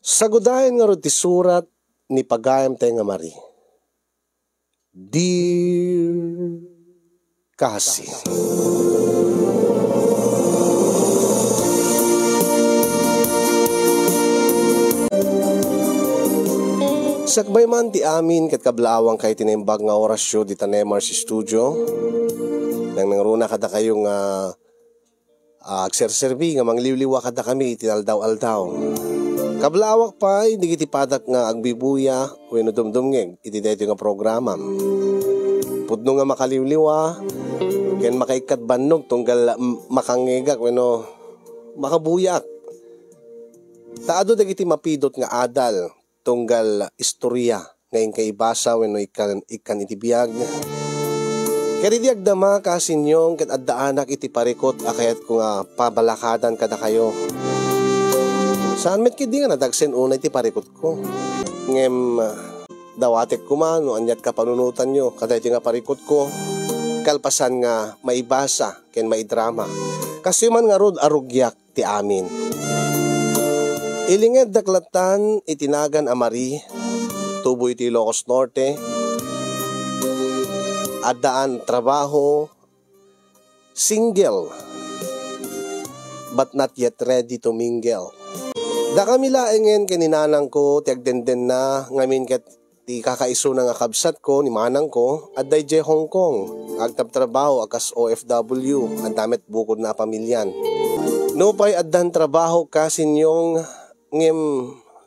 Sagudayan nga ro ti surat ni pagayam tayo nga Mari. Dear Cassie. Sakbay man ti amin kat kablawang kay tinimbag nga orasyo di tanemar si studio. Nang nangruna kada kayong agserserbi nga mangliliwa kada kami itinaldaw-aldaw. Kablawak pa hindi kiti padak nga agbibuya wenno dumdumngeg iti daytoy nga programa. Pudno nga makaliwliwa ken makaikat bannog tunggal makangegak wenno makabuyak. Taado dagiti mapidot nga adal tunggal istorya ngayon kay basa wenno ikan itibiyag. Kaya di agdama kasinyong ket addaanak iti parikot akayat ko nga pabalakadan kada kayo. Saan met kidi nga nadagsen una iti parikot ko. Ngem dawatek ko man no anyat ka panunutan nyo kada iti nga parikot ko. Kalpasan nga maibasa ken maidrama. Kasi man nga rod arugyak ti amin. Ilinged daklatan itinagan a Mari, tubo iti Ilocos Norte, adaan trabaho, single, but not yet ready to mingle. Da kami laengen kininanang ko, tiagdenden na, ngamin ket ti kakaiso na nga kabsat ko, ni manang ko, adday je Hong Kong, agtab trabaho, akas OFW, ang damit bukod na pamilyan. No pa'y addan trabaho kasinyong ngem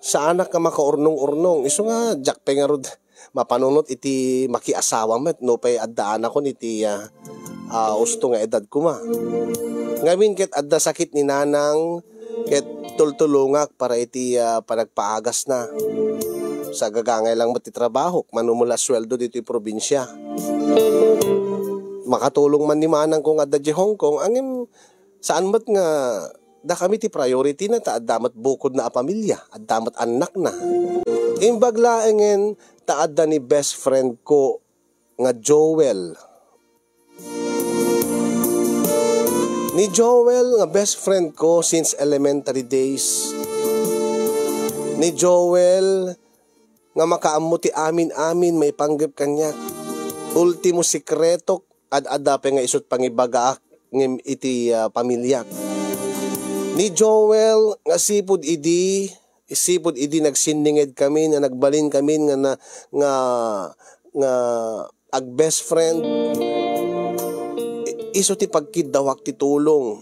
sa anak ka makaurnong-urnong. Iso nga, jakpe nga rod, mapanunot iti makiasawa met, no pa'y addaan ako niti usto nga edad kuma. Ngamin ket adda sakit ni nanang, ket tultulungak para iti panagpaagas na. Sa gagangay lang mati trabaho, manumula sweldo dito yung probinsya. Makatulong man ni manang kung adda di Hong Kong, angin saan mat nga da kami ti priority na ta addamat bukod na a pamilya, addamat anak na. Imbag laengen ta adda ni best friend ko nga Joel. Ni Joel nga best friend ko since elementary days. Ni Joel nga makaammo ti amin may panggap kanya. Ultimo sikreto ad-adape nga isut pangibagaak ngem iti pamilya. Ni Joel nga sipud idi nagsindinged kami na nagbalin kami nga ag best friend. Iso ti pagkidawak ti tulong.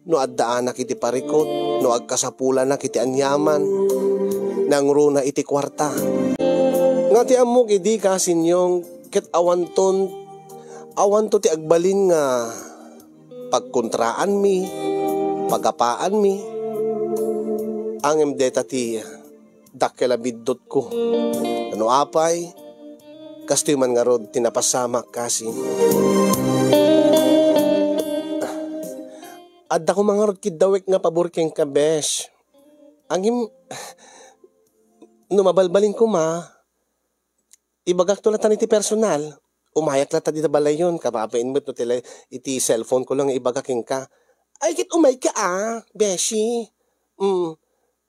No addaan na kiti parikot, no agkasapulan na kiti anyaman, nangruna iti kwarta. Nga ti amok idi kasinyong ket awanto ti agbalin nga pagkontraan mi, pagapaan mi, angem deta ti dakela biddot ko. Ano apay, kastoy man nga rod tinapasamak kasi. Adda ko mga rod kidawek nga paburkeng kabesh. Angim, no mabalbalin ko ma, ibagak to latan iti personal, umayak lata dita balayon, kapapain mo iti cellphone ko lang ibagaking ka. Ay, kit umay ka beshi.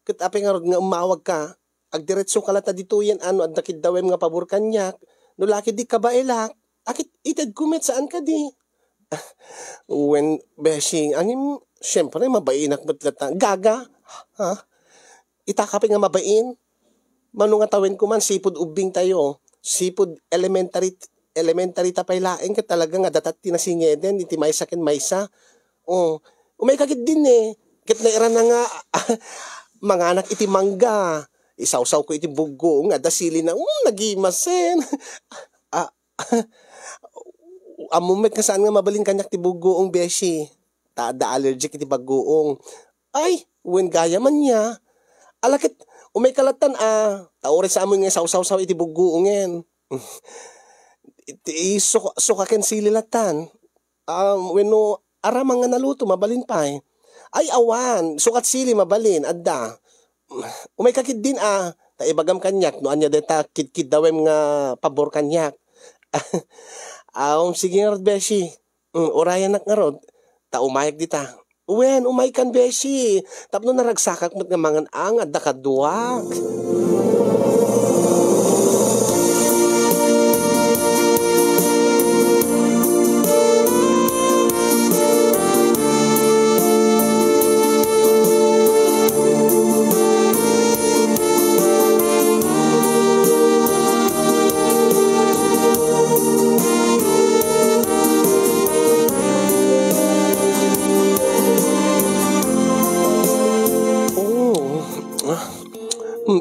Kit apay nga rod nga umawag ka, agdiretso ka lata dito yan, ano, adda kidawem nga pabor kanyak, no laki di ka ba ilak, akit ited kumet saan ka di? When beshi, angin, syempre mabainak matlata, gaga, ha? Itakapin nga mabain, mano nga tawin ko man, sipod ubing tayo, sipod elementary tapay laeng ka talaga nga datat tinasingeden, iti maysa ken maysa. Umay kakit din Kit na ira na nga, mga anak iti mangga. Isawsaw ko iti bugo nga, dasili na, nagimasen. Amumet ka saan nga mabalin kanyak ti bugoong beshi. Da allergic iti bagoong. Ay, when gaya man niya. Alakit, umay kalatan taore sa amon nga sawsaw iti bugoongen. Iti sukaken sililatan. Wenno aramang nga naluto mabalin pa Ay awan, sukat sili mabalin adda. Umay kakid din taibagam kanyak no anya deta kid dawem nga pabor kanyak. Sige nga rod beshi. Orayan nak nga rod. Ta umayag dita. Wen, umay kan beshi. Tapno naragsakak mo't nga mangan ang at nakaduwag.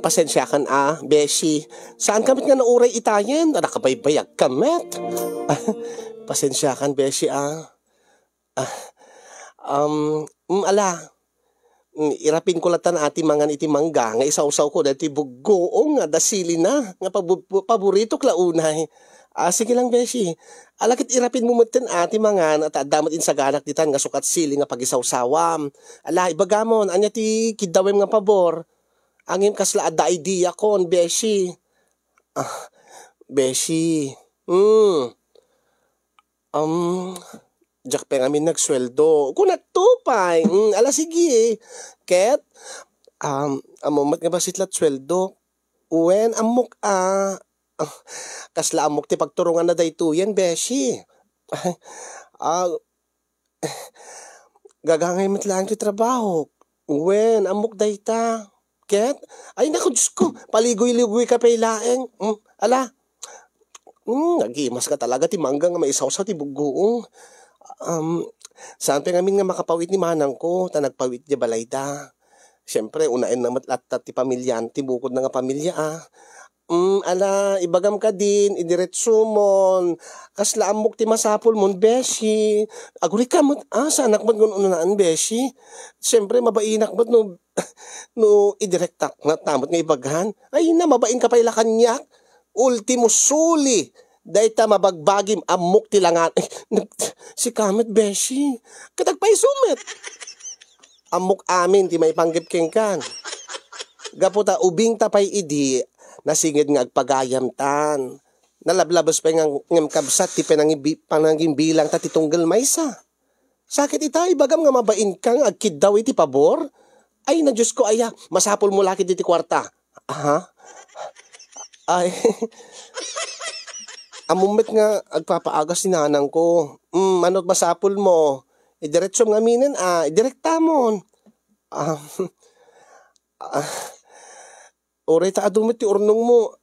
Pasensya kan beshi. Saan kamit nga nauray itayen? Nakabaybayag kamit. Pasensya kan beshi ala. Irapin ko latan ati mangan iti mangga nga isawsaw ko dati buggoong nga dasili na nga paborito klaunay. Sige lang beshi. Alakit irapin mo meten ati mangan at adamat insaganak ditan nga sukat sili nga pagisawsawam. Ala ibagamon anya ti kidawem nga pabor. Angin kasla ada idea kon, beshi. Beshi. Jak pa ngamin nagsweldo. Kung nagtupay. Ala sige. Ket, amumat nga ba sitlat sweldo? Uwen, amok kasla amok ti pagturungan na daytoyen, beshi. Gagangay mat lang ti trabaho. Uwen, amok dayta. Ket? Ay naku, Diyos ko, paligoy-ligoy ka pailaeng. Ala, nagimas ka talaga ti mangga nga maisawsaw ti bugoong. Saan pa ngamin nga makapawit ni manang ko, ta nagpawit di balayda. Siyempre, unain na matlatat ti pamilyan, ti bukod na nga pamilya ala, ibagam ka din, idiretso mon, kasla amok ti masapol mon, beshi. Aguri ka mo, sanak mo unaan, beshi. Siyempre, mabainak mo, no, idirektak na tamot nga ibaghan. Ay na, mabain ka pa ila kanyak. Ultimo suli. Dahita mabagbagim amok ti langan. Si Kamet, beshi. Katagpay sumit. Amok amin, ti may panggip kengkan. Gaputa, ubing tapay idi, nasingid nga agpagayam tan. Nalablabas pa nga kabsat ti panangin bilang ta titunggal maysa. Sakit ita ibagam nga mabain kang agkid daw iti pabor. Ay na Diyos ko aya, masapol mo laki diti kwarta. Ay amumit nga agpapaagas si nanang ko. Manot masapol mo. Idiretso nga minin idirekta mo. Oray ta adumit ti urnong mo.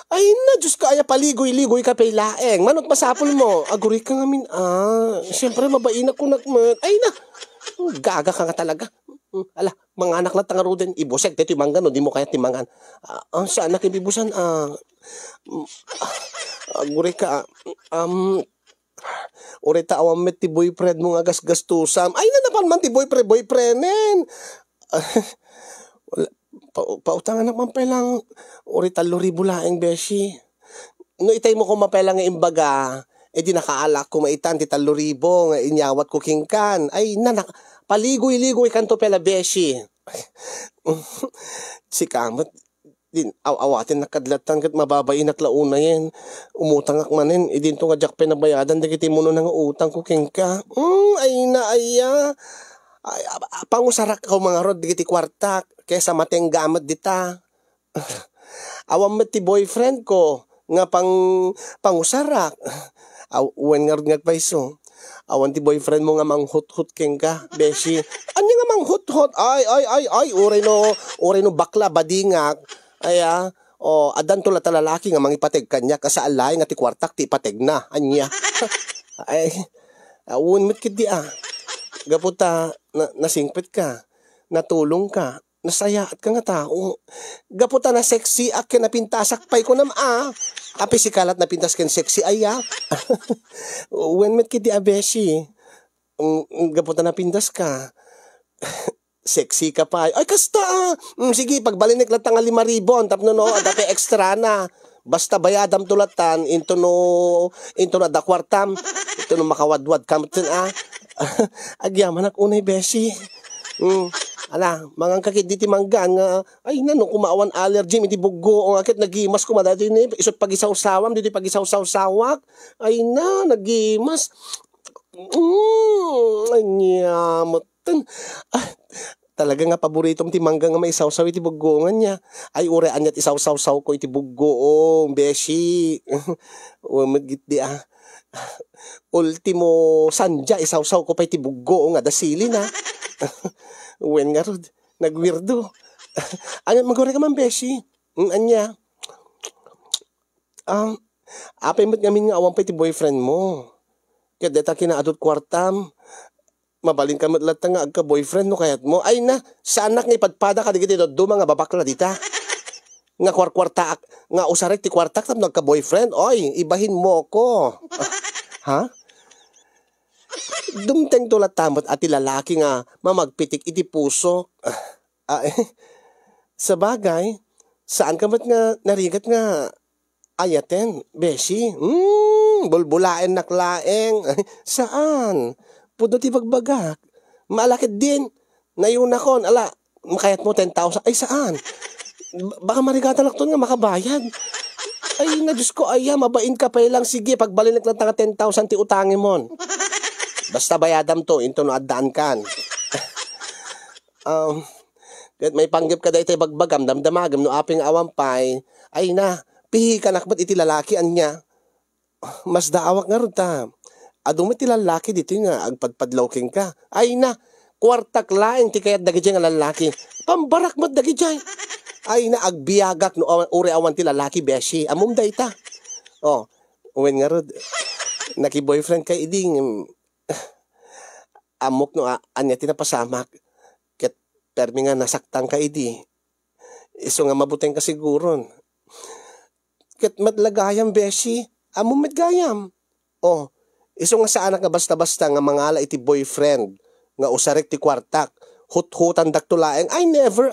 Ay na, Diyos ka, aya paligoy-ligoy ka pailaeng. Manot masapol mo. Aguri ka nga min, siyempre mabain ako nakmat. Ay na, gaga ka nga talaga. Ala, mga anak lang tangaro din. Ibusek, dito yung manggan, no? Di mo kaya timangan. Saan na kibibusan? Aguri ka, oray ta awam met ti boyfriend mo nga gasgastusam. Ay na napan man ti boyfriend. Pautangan naman pelang ori 3,000 laeng beshi. No itay mo ko mapelang nga imbaga, di nakaalak ko maitan ti 3,000 nga inyawat ko kingkan. Ay nanak, paligoy-ligoy kanto pela beshi. Si Kamot, din awatin nakadlatan kat mababay naklauna yan. Umutang akmanin, idin to nga jak pinabayadan, dagiti mo nga utang ko kingka. Ay na aya. Pangusarak ko mga rod, digiti kwartak. Kesa mateng gamat dita. Awam met ti boyfriend ko nga pangusarak. Wen nga paiso. Awan ti boyfriend mo nga manghut-hut keng ka, beshi. Anya nga manghut-hut? Ay, uray no bakla badingak. Aya, adan to la talalaki nga mangipateg kanya kasaalay nga ti kwartak ti pateg na. Anya. Ay, awan met kiti Gaputa, nasingpit ka, natulong ka, nasaya at ka nga tao. Gaputa na sexy ak napintasak pay ko Api si kalat napintas ken sexy aya. When met kiti abeshi, gaputa napintas ka. Sexy ka pa. Ay kasta sige, pagbalinik lang tanga 5,000, tapno no, adape extra na. Basta bayadam tulatan, into na dakwartam, into no makawadwad kamutin Agyaman ak unay beshi. Ala, mangang kakit diti manggan nga, ay nano kumawan allergy, iti buggo, ang akit nagimas ko madati ni, isot pagisaw-sawam, diti pagisaw-sawak, ay na, nagimas. Anyamot Ah, talaga nga paboritong ti mangga nga may sausaw iti bugongan niya. Ay urean niya't isaw-saw-saw ko iti bugoong, beshi. Umagit di Ultimo sandya isaw-saw ko pa iti bugoong nga dasili na. Wen nga rod, nagwirdo. Ano magore ka man beshi? Anya. Apay mo't ngamin nga awan pa iti boyfriend mo. Kaya deta kinaadot kwartam. Mabalin ka matlat nga agka-boyfriend no kayat mo. Ay na, sa anak nga ipadpada ka digiti do mga babakla dita. Nga kwarta nga usarek ti kwartak tam nagka-boyfriend. Oy, ibahin mo ko. Ha? Dumteng tulat tamot at lalaki nga mamagpitik iti puso. Sa bagay, saan ka ba't nga narigat nga ayaten, beshi? Bulbulain naklaeng. Saan? Pudo ti bagbagak. Malakit din. Nayuna kon, ala, makayat mo 10,000. Ay, saan? Baka marigatan lakton nga makabayad. Ay, na Diyos ko, ay, mabain ka pa lang. Sige, pagbalinak lang nga 10,000 ti utangin mon. Basta bayadam to, into no addaan kan. May panggip ka dahi tayo bagbagam, damdamagam, no aping awampay. Ay na, pihi ka nakbat iti lalaki anya. Mas daawak nga ron ta. Adumit ti lalaki dito nga, agpadpadlawking ka. Ay na, kwartak laeng ti kayat dagi nga lalaki. Pambarak mat dagi dyan. Ay na, agbiyagak no uri awan ti lalaki, beshi. Amum da ita. Oh, uwen nga rod. Naki-boyfriend kay iding. Amok no, anya tinapasamak. Ket permi nga nasaktang ka idi. Iso nga mabuteng ka siguron. Ket matlagayam, beshi. Amum matgayam. Oh, iso nga sa anak nga basta-basta nga mangala iti boyfriend nga usarek ti kwartak hut-hutan daktulaeng ay never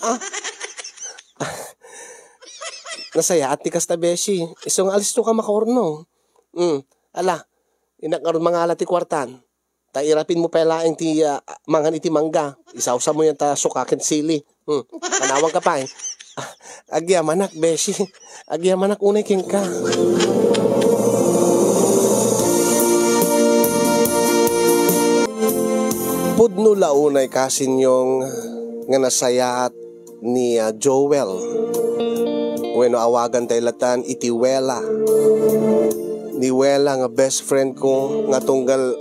nasaya at ti kasta beshi iso nga alisto ka makaorno ala inak nga mangala ti kwartan ta irapin mo pelaeng ti mangan iti mangga isawsa mo yan ta sukaken sili panawang ka pa agyamanak beshi agyamanak unay king ka. Pudno launay kasinyong nga nasayat ni Joel. Bueno, awagan tayo latan iti Wela. Ni Wela nga best friend ko nga tunggal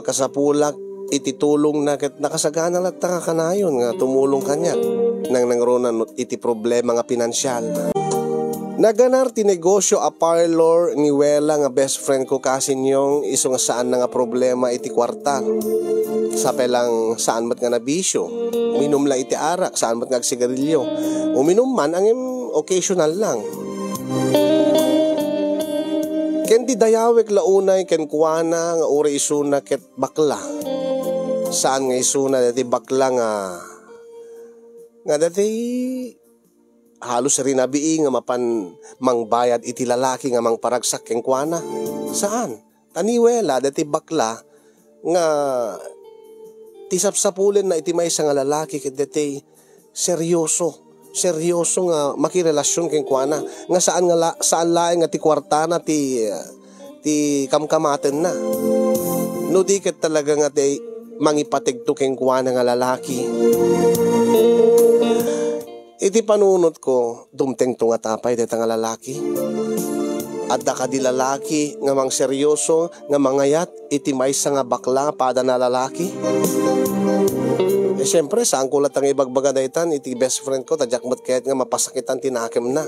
kasapulak iti tulong na nakasagana lata ka kanayon nga tumulong kanya nang nangronan iti problema nga pinansyal. Naganar ti negosyo a parlor ni Wela nga best friend ko kasinyong iso nga saan na nga problema iti kwarta. Sape lang saan mat nga nabisyo. Uminom lang iti arak, saan mat nga agsigarilyo. Uminom man ang occasional lang. Ken di dayawek launay ken kuana nga uri isuna ket bakla. Saan nga isuna dati bakla nga dati halos rin nabii nga mapan mangbayad iti lalaki nga mangparagsak keng kuana. Saan? Taniwela dati bakla nga tisapsapulin na iti maysa nga lalaki ket dati seryoso nga makirelasyon keng kuana nga saan laeng nga ti kwartana ti kamkamaten na. No di ket talaga nga ti mangipategto keng kuana nga lalaki. Iti panunot ko, dumteng to nga tapay deta nga lalaki. Adda ka di lalaki nga mang seryoso nga mangayat iti maysa nga bakla pada na lalaki. Siyempre, saan ko latang ibagbaga daytan iti best friend ko tadyak mat kayat nga mapasakitan tinakem na.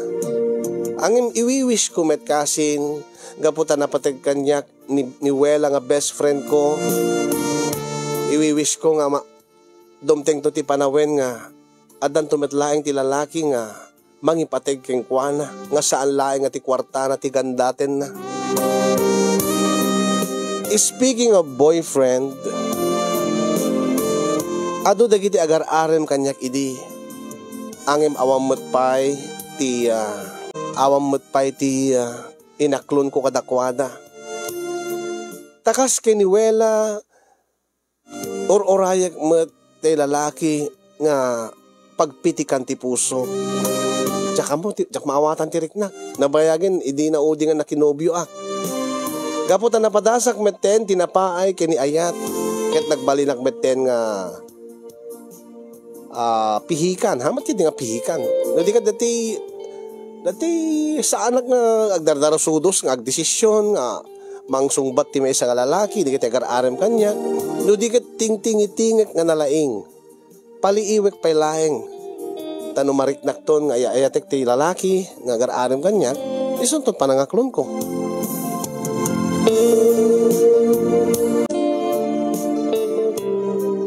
Ang iwiwish ko met kasin gaputa napateg kanyak ni Wela nga best friend ko. Iwiwish ko nga dumteng to ti panawen nga adan tumetlaeng ti lalaki nga mangipateg keng kuana nga saan laeng nga ti kwartana ti gandaten na. Speaking of boyfriend, adu dagiti agar-arem kanyak idi angem awam metpay ti inaklon ko kadakwada. Takas keniwela or-orayak met ti lalaki nga pagpitikan ti puso. Tsaka maawatan ti riknak. Nabayagin, idi na udi nga nakinobyo ak. Gaputan napadasak meten, tinapaay, kini ayat. Ket nagbalinag beten nga pihikan, ha? Matindi nga pihikan. No, di ka dati saan nga agdardarasudos nga agdesisyon nga mangsungbat ti may isa nga lalaki, di ka agar-arem kanya. No, di ka ting-tingitingit nga nalaing. Paliiwek pay laeng. Tanumariknak ton nga ayatek ti lalaki nga agar-arem kanya. Isunton panangaklon ko.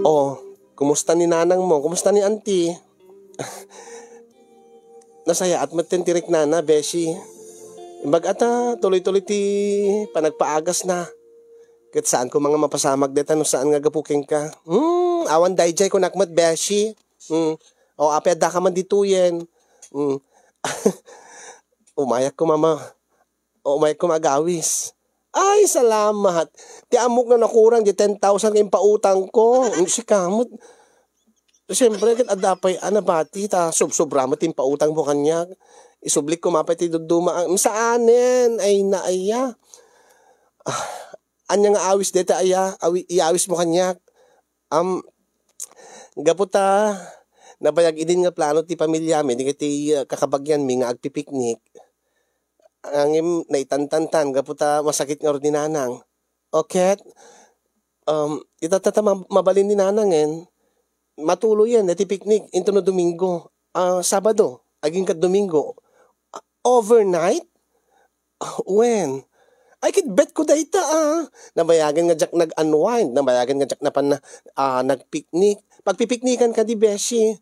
Oh, kumusta ni nanang mo? Kumusta ni auntie? Nasaya at matentirik nana, beshi. Imbag ata, tuloy-tuloy ti panagpaagas na. Kat saan ko mga mapasamag deta no saan nga gapuking ka? Awan dayjay ko nakmat, beshi. O apeda ka man dituyen. Umayak ko mama. O umayak ko magawis. Ay, salamat. Ti amok na nakurang di 10,000 kayong pautang ko. Si kamot. Siyempre, kat adapay anabati ta sobra mo tin pautang mo kanya. Isublik ko mapati duduma ang saanen ay naaya. Anya nga awis deta aya, iawis mo kanya. Gaputa nabayag idin nga plano ti pamilya mi, di kati kakabagyan mi nga agpipiknik. Angim naitantantan gaputa masakit nga ro ni nanang. Okay. Itatata mabalin ni nanangen. Matuloy yan, nati picnic into no Domingo. Sabado, aging kat Domingo. Overnight? When? I could bet ko dayta Nabayagan nga jak nag-unwind, nabayagan nga jak na pan nag-picnic. Pagpipiknikan ka di beshi.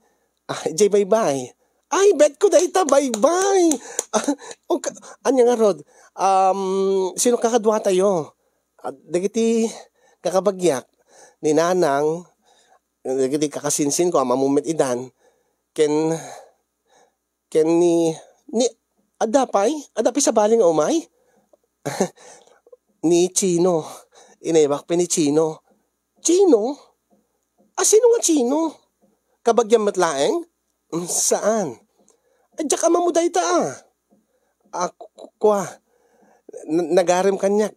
Jay bye-bye. Ay, bet ko dayta bye-bye. Anya nga rod? Sino kakadwa tayo? Dagiti kakabagyak ni nanang, dagiti kakasinsin ko mamumit idan. Ken ni adapay sa baling umay. Ni Chino. Inaybak pa ni Chino. Chino? Sino nga Chino? Kabagyang matlaeng? Saan? Diyak ka mamuday ta Kwa. Nagarim kanyak.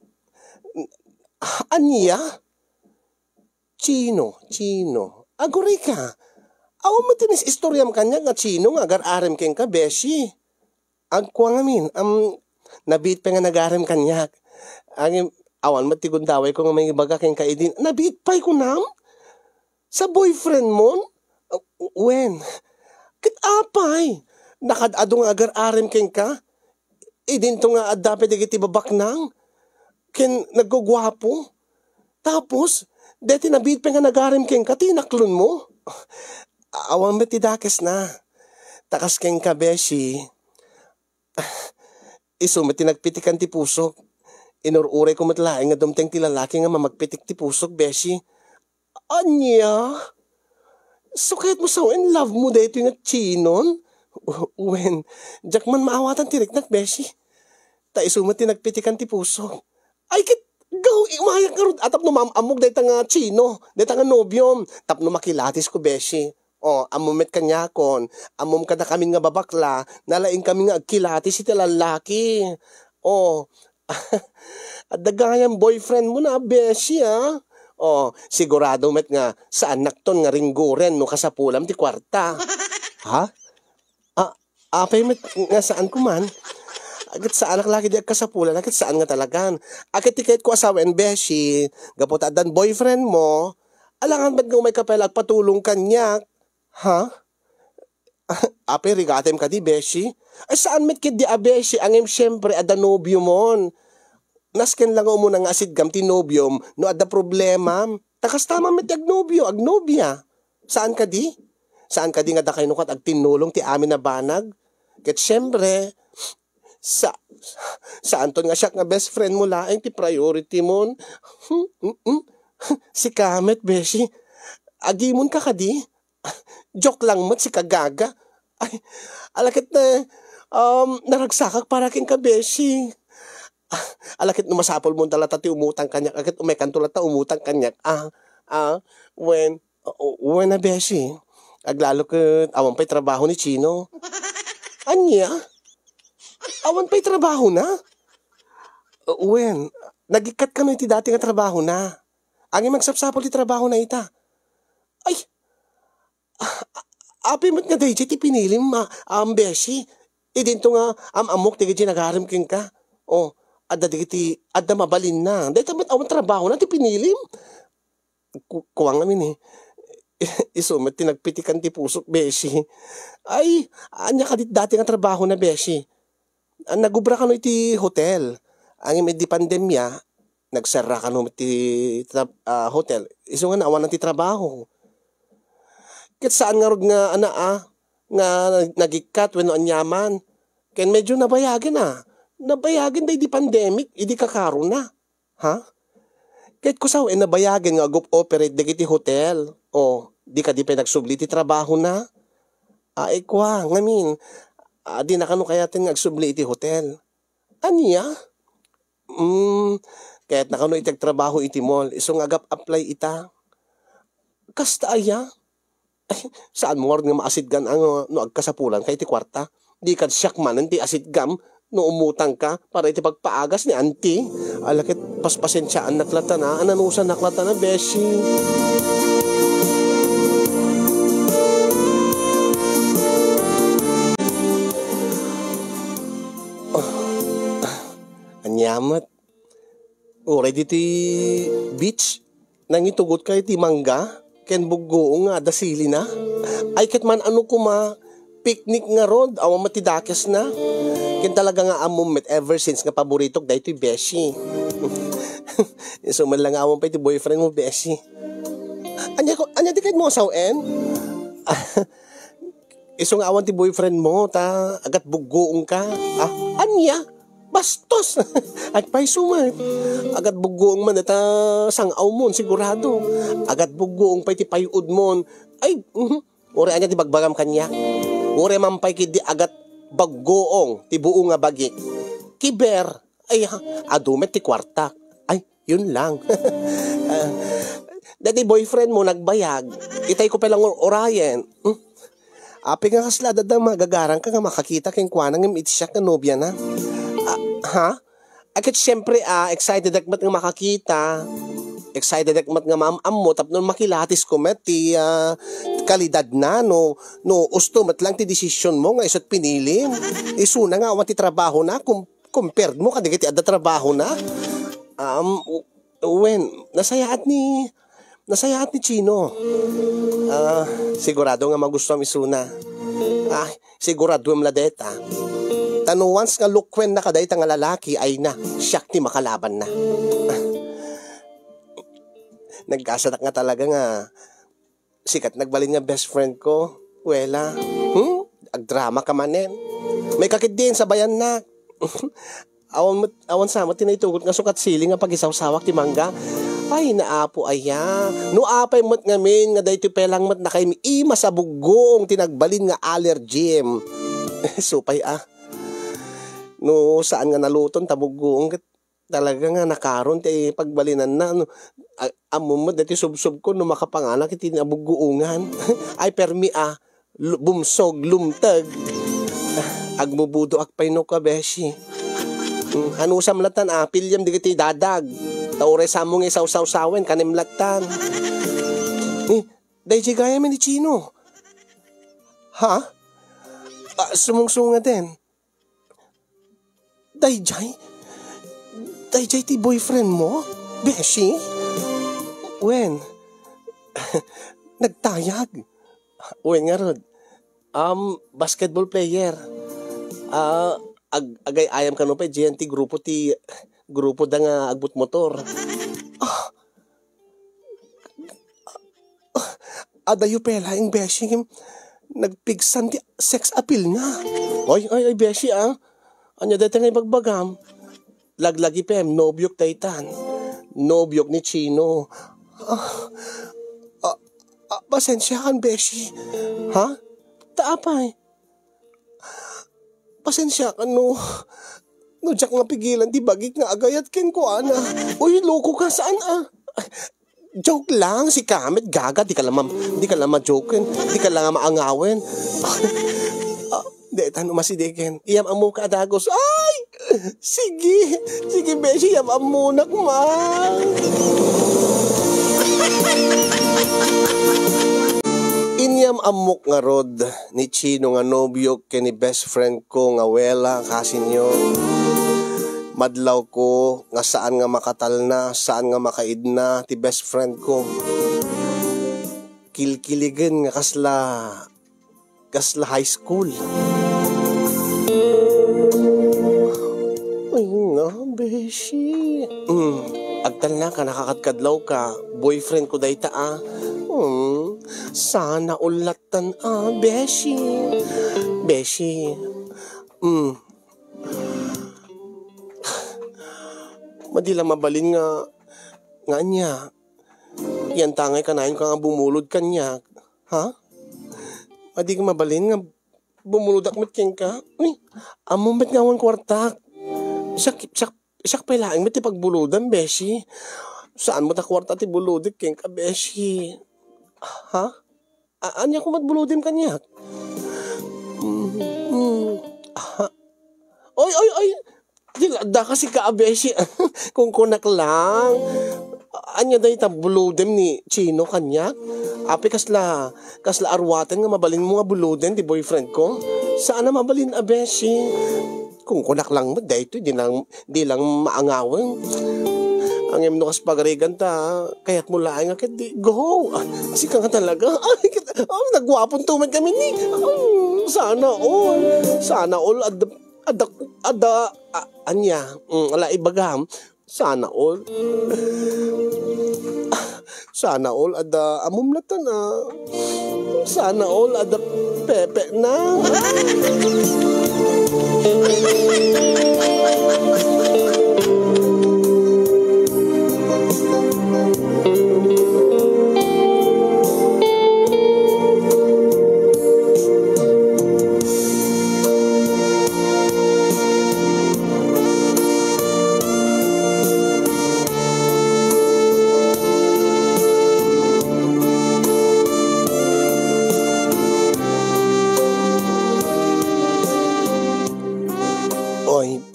Anya? Chino. Aguri ka. Awan mo tinis istoryam kanyak nga Chino nga agar-arem keng ka, beshi. Agkwa ngamin. Nabit pa nga nag-arem kanyak. Awan mo tigundaway ko nga may baga keng kaidin. Nabit pa'y ko nam? Sa boyfriend mo? When? Kitapay. Nakadado nga agar-arem keng ka? Idin to nga adapit digiti babaknang. Ken naggugwapo. Tapos, deti nabit pa nga nag-arem keng ka, tinaklon mo? Awan mo tidakes na. Takas keng ka, beshi. Isumit tinagpitikan ti pusok. Inururay ko matlaing nga dumteng ti lalaki nga mamagpitik ti pusok, beshi. Anya? So kahit mo sa in love mo dito yung Chinon? When? Diyak man maawatan ti riknak, beshi. Ta isumit tinagpitikan ti pusok. Ay kit, umayak nga ron. Atap no mamamog dito nga Chino. Dito nga nobyom. Tap no makilatis ko, beshi. Amumit kanyakon, amum kada kami nga babakla, nalaing kami nga agkilatis iti lalaki. Adagayang boyfriend mo na, beshi, sigurado met nga, saan nakton nga ringguren no kasapulam ti kwarta. Ha? Apay met nga saan kuman? Agit saan naklaki di kasapulan, agit saan nga talagan. Agit tikait ko asawen, beshi, gapot adan boyfriend mo, alangan ba't nga umay kapel agpatulong kanyak? Ha? Ape, rigatem ka di, beshi? Ay, saan met kid di beshi? Angem syempre, ada nobyo mon. Nasken lang mo nang asid gam ti nobyom, no ada problema. Takas tama met agnobya. Saan ka di? Saan ka di nga da kayo nukat agtinulong ti amin na banag? Ket syempre, saan ton nga siya nga best friend mo laeng ti priority mon? Si Kamet, beshi. Agimon ka di? Joke lang mo, si kagaga. Ay, alakit na, naragsakak para king kabeshi. Alakit na masapol mo talata ti umutang kanyak. Alakit umekan tulata umutang kanyak. When na beshi, aglalo ko, awan pa'y trabaho ni Chino. Anya? Awan pa'y trabaho na? When? Nagikat ka na iti dati nga trabaho na. Ang magsapsapol ti trabaho na ita. Ay, api mat nga day ti pinilim beshi. Idinto nga amok ti giti nagaram king ka. O, adda digiti adda mabalin na. Day tamat awan trabaho na ti pinilim. Kuwang amin eh. Isumat ti nagpitikan ti pusok beshi. Ay, anya kadit dati nga trabaho na beshi. Nagubra ka no iti hotel. Ang imedi pandemya, nagsara ka no iti hotel. Iso nga naawan ti trabaho. Ket saan nga rod nga nga nagikat wenno anyaman. Ken medyo nabayagin na. Nabayagin day di pandemic, idi kakaro na. Ha? Ket kusaw nabayagin nga operate dagiti hotel. O, di ka di pa nagsubli ti trabaho na. Ay kwa, ngamin. Di na kano kaya tin nagsubli iti hotel. Aniya? Kaya't nakano itag trabaho iti mall. Isong agap apply ita. Kasta aya? Ay, saan mo nga maasid gan ang no agkasapulan kay iti kwarta? Di ka siyak man ti asid gam no umutang ka para iti pagpaagas ni auntie. Alakit paspasensyaan naklata na. Ananusan naklata na, beshi. Anyamat. Ready ti beach. Nangitugot kayo ti mangga. Ken bugo nga dasili na. Ay ket man ano kuma picnic nga rod. Awa matidakes na. Ken talaga nga amumit ever since nga paboritok da ito'y beshi. So man lang amon pa iti boyfriend mo beshi. Anya di kahit mo asawen? Iso nga awan ti boyfriend mo ta agat bugoong ka. Anya? Bastos! At pa'y sumat. Agat bugoong man ita sangaw mon sigurado. Agat bugoong pa'y ti payud mon. Ay, uri anya ti bagbagam kanya. Uri man pa'y kidi agat baggoong ti buo nga bagi. Kiber. Ay, adumet ti kwarta. Ay, yun lang. Dati boyfriend mo nagbayag. Itay ko palang orayan. Api nga kasla dadang magagarang ka nga makakita keng kwanang yung itisyak na nobya na. Ha? Akit syempre excited akmat nga makakita. Excited akmat nga maamam mo tapno makilatis ko met ti kalidad na no usto mat lang ti desisyon mo nga isot pinilim. Isuna nga awan ti trabaho na compared mo kadigiti adda trabaho na. Nasayaat ni Chino. Sigurado nga magustuhan isuna. Sigurado ang ladeta. Tano once nga lukwen na kaday nga lalaki ay na, siyak ti makalaban na. Nagkasadak nga talaga nga sikat nagbalin nga best friend ko. Wela, agdrama ka manen. May kakit din sa bayan na. awan sama tinaytugot nga sukat siling nga pag-isaw-sawak ti mangga. Ay naapo aya. No apay mat ngamin nga daytoy pelang mat na kay ima sa bugong tinagbalin nga allergy. Supay no saan nga naluton tabugong talaga nga nakaron ti pagbalinan na no, amumod dati subsub ko no makapanganak iti nabuguungan. Ay permi bumsog lumtag agmubudo akpay no ka beshi. Hanusam latan pilyam digiti dadag taure samong isaw-saw-sawen kanimlatan. Dayjay gaya man ni Chino. Ha? Sumungsunga din. Dayjay ti boyfriend mo? Beshi? When? Nagtayag? When nga rod? Basketball player. Agay ayam ka no pa GNT grupo da nga agbut motor. Adayo pela yung beshi nagpigsan ti sex appeal nga. Ay beshi anya dati nga ibagbagam. Laglagi pem, nobyok taytan. Nobyok ni Chino. Pasensyahan, beshi. Ha? Taapay. Pasensya ka, no. No, jak nga pigilan, di bagik nga agayat ken ko, ana. Uy, loko ka, saan, Joke lang, si Kamet, gaga, di ka lang ma-joken, di ka lang maangawin. Detan umasidikin. Iyam amo ka adagos. Ay! Sige, beshi, iyam amunak ma. Inyam amok nga rod ni Chino nga nobyo kini best friend ko nga wela kasinyo. Madlaw ko nga saan nga makatal na, saan nga makaid na ti best friend ko. Kilkiligan nga kasla high school. Ay nga, beshi. Agtal na ka, nakakadkadlaw ka. Boyfriend ko day ta sana ulatan beshi. Beshi. Madila mabalin nga niya. Yan tangay kanayon ka nga bumulod kanya. Ha? Madi ka mabalin nga bumulod akmet king ka. Uy, amumit nga wan kwartak. Isak pailaing met pagbuludan, beshi. Saan mo ta kwarta ti buludik king ka, beshi? Ha? Anya ko matbuludim kanya? Oy! Da kasi ka, beshi. Kung kunak lang. Anya dahi ta buludem ni Chino kanya? Api kasla arwatan nga mabalin mo nga buludem di boyfriend ko? Saan na mabalin, beshi? Kung kunak lang mo, dahito, di lang maangawan. Ang emno kas pagarigan ta, kaya't mula nga di go. Sika nga talaga. Nagwapon tuman kami ni. Sana all anya, ala ibagam. Sana all amumlatan na. Sana all pepe na.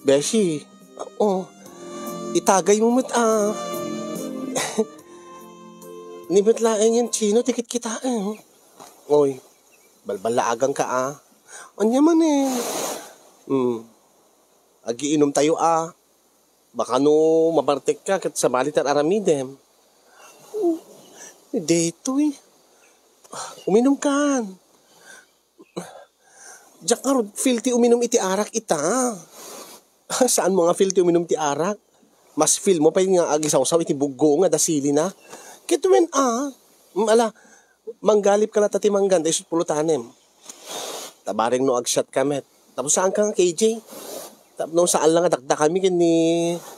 Beshi, itagay mo mat Nimit laeng yan, Chino, tikit kita Oy, balbalaagang ka Anya man Agiinom tayo Baka no mabartek ka kat sa balitan aramidem. Dito uminom kan. Diyak nga filti uminom iti arak ita. Saan mo nga filti uminom ti arak? Mas feel mo pa yung nga agisaw-saw iti bugo nga dasili na. Kitwen manggalip ka na tati mangganda isut pulutanem. Tabaring no agshot kamet. Tapos saan ka nga KJ? Tapos no saan lang adakda kami ni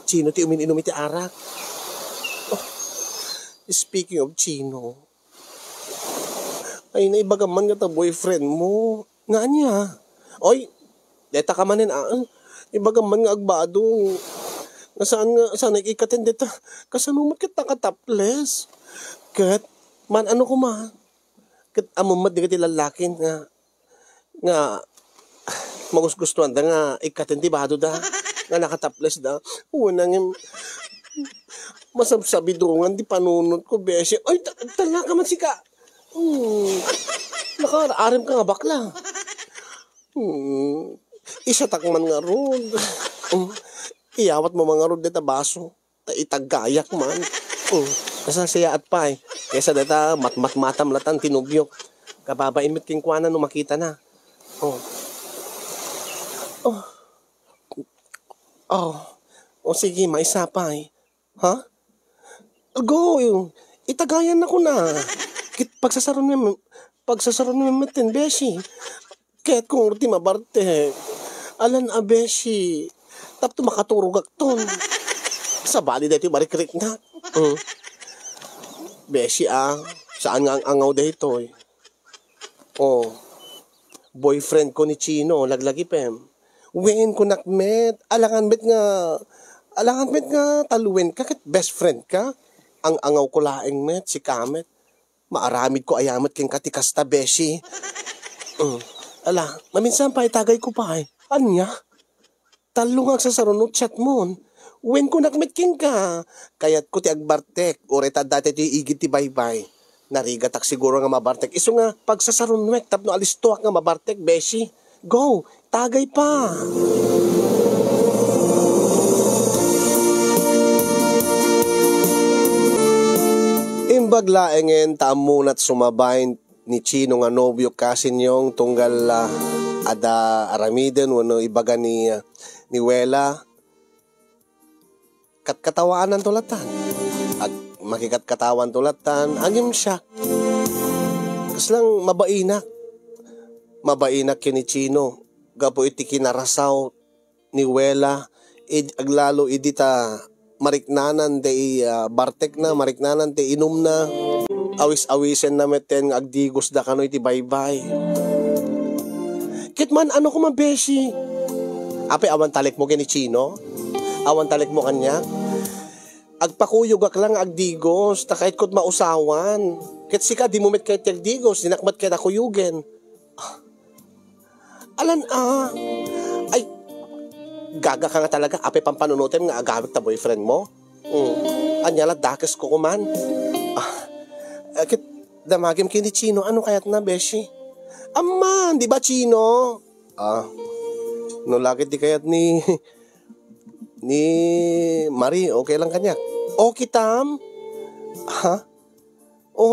Chino ti uminom iti arak. Speaking of Chino, ay naibagaman nga ta boyfriend mo. Nga niya. Oy, deta ka manin ibagaman nga agbado. Nga saan ikikatin deta. Kasanumat kita kataples. Kat, man ano ko Kat amumad di ka tilalakin nga magusgustuhan da nga ikatin di bado da. Nga nakataples da. Unang masabsabidungan di panunod ko beshi. Ay, tala ka man sika. Naka-arim ka nga bakla. Isa takman nga rod. Iyawat mo mga rod deta baso. Itagayak man. Kasasaya at pa Kesa deta matmatam latan tinubyok. Kababaimit king kuana no makita na. Sige, maisa pa Ha? Go, itagayan na ko na. Pagsasaron mo matin, beshi. Kahit kung urti mabarte, alan beshi. Tapos makaturog akton. Sa bali dito marikrik na. Beshi saan nga ang angaw dito boyfriend ko ni Chino, laglagi pem. Wen ko nakmet, alangan bet nga taluwen ka, kat best friend ka. Ang angaw ko laeng met, si Kamet. Maaramid ko ayamat king katikasta, beshi. Maminsan pa itagay ko pa Anya? Talungag sa sarunod chat mo. Wen ko nakmetking ka. Kayat ko ti agbartek. Ureta dati ti igit ti baybay. Narigatak siguro nga mabartek. Iso nga pagsasarunwek tapno alistuak nga mabartek, beshi. Go, tagay pa. Imbag laengen taamunat sumabayin ni Chino nga nobyo kasinyong tunggal ada aramiden wano ibaga ni Wela katkatawaan tulatan ag makikatkatawan tulatan agim siya kaslang mabainak kini Chino gapo iti kinarasaw ni Wela aglalo idita mariknanan te bartek na mariknanan te inom na awis-awisen na meten agdigos da kano iti baybay kitman ano ko mabeshi ape awan talik mo kini Chino awan talik mo kanya agpakuyog ak lang agdigos ta kahit kot mausawan ket sika di mo met kay agdigos dinakmat kay nakuyugen alan ay gaga ka nga talaga ape pampanunutin nga agawit ta boyfriend mo anyala dakes ko kuman kit damagim kini Chino ano kayat na beshi aman di ba Chino no lakit di kayat ni Marie okay lang kanya okay tam